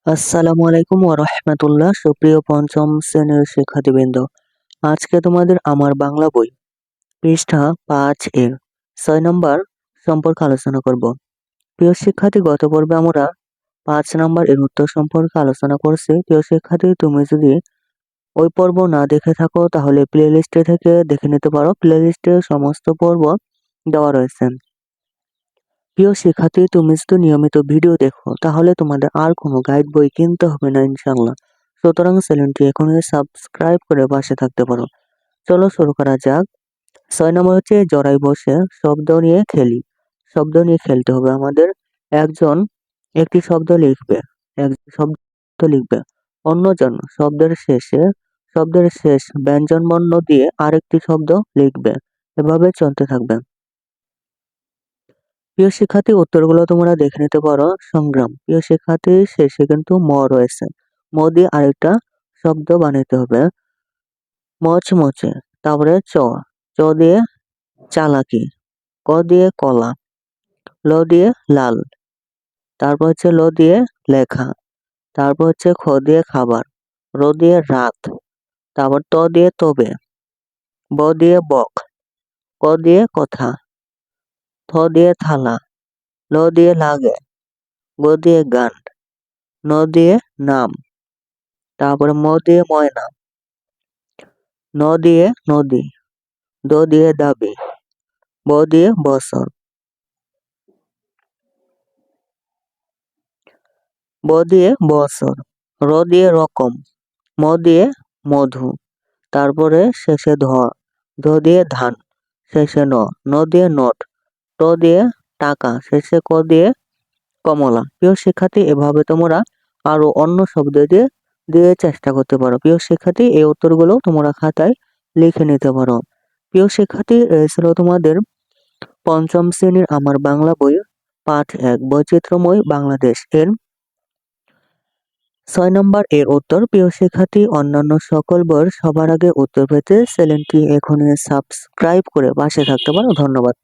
আসসালামু আলাইকুম ওয়া রাহমাতুল্লাহ। সুপ্রিয় পঞ্চম শ্রেণীর শিক্ষার্থীবৃন্দ, আজকে তোমাদের আমার বাংলা বই পৃষ্ঠা ৫ এর ৬ নম্বর সম্পর্কে আলোচনা করব। প্রিয় শিক্ষার্থী, গত পর্বে আমরা ৫ নম্বর এর উত্তর সম্পর্কে আলোচনা করছি। প্রিয় শিক্ষার্থী, তুমি যদি ওই পর্ব না দেখে থাকো তাহলে প্লে লিস্টে থেকে দেখে নিতে পারো। প্লে লিস্টে সমস্ত পর্ব দেওয়া রয়েছে। প্রিয় শিক্ষার্থী, তুমি যদি নিয়মিত ভিডিও দেখো তাহলে তোমাদের আর কোনো গাইড বই কিনতে হবে না ইনশাআল্লাহ। সুতরাং চ্যানেলটি এখনই সাবস্ক্রাইব করে পাশে থাকতে পারো। চলো শুরু করা যাক। ৬ নম্বর হচ্ছে জড়াই বসে শব্দ নিয়ে খেলি। শব্দ নিয়ে খেলতে হবে আমাদের। একজন একটি শব্দ লিখবে, অন্যজন শব্দের শেষ ব্যঞ্জন বর্ণ দিয়ে আরেকটি শব্দ লিখবে। এভাবে চলতে থাকবে। প্রিয় শিক্ষার্থী, উত্তরগুলো তোমরা দেখে নিতে পারো। সংগ্রাম, প্রিয় শিক্ষার্থী, শেষে কিন্তু ম রয়েছে। ম দিয়ে আরেকটা শব্দ বানাইতে হবে। মচমচে, তারপরে চ দিয়ে চালাকি, ক দিয়ে কলা, ল দিয়ে লাল, তারপর হচ্ছে ল দিয়ে লেখা, তারপর হচ্ছে খ দিয়ে খাবার, র দিয়ে রাত, তারপর ত দিয়ে তবে, ব দিয়ে বক, ক দিয়ে কথা, থ দিয়ে থালা, ল দিয়ে লাগে, গ দিয়ে গান, ন দিয়ে নাম, তারপরে ম দিয়ে ময়না, ন দিয়ে নদী, দ দিয়ে দাবি, ব দিয়ে বছর, ব দিয়ে বছর, র দিয়ে রকম, ম দিয়ে মধু, তারপরে শেষে ধ দিয়ে ধান, শেষে ন দিয়ে নোট, ট দিয়ে টাকা, শেষে ক দিয়ে কমলা। প্রিয় শিক্ষার্থী, এভাবে তোমরা আরো অন্য শব্দ দিয়ে দিয়ে চেষ্টা করতে পারো। প্রিয় শিক্ষার্থী, এই উত্তরগুলো তোমরা খাতায় লিখে নিতে পারো। প্রিয় শিক্ষার্থী, এই ছিল তোমাদের পঞ্চম শ্রেণীর আমার বাংলা বই পাঠ ১ বৈচিত্র্যময় বাংলাদেশ এর ৬ নম্বর এর উত্তর। প্রিয় শিক্ষার্থী, অন্যান্য সকল বইয়ের সবার আগে উত্তর পেতে চ্যানেলটি এখনই সাবস্ক্রাইব করে পাশে থাকতে পারো। ধন্যবাদ।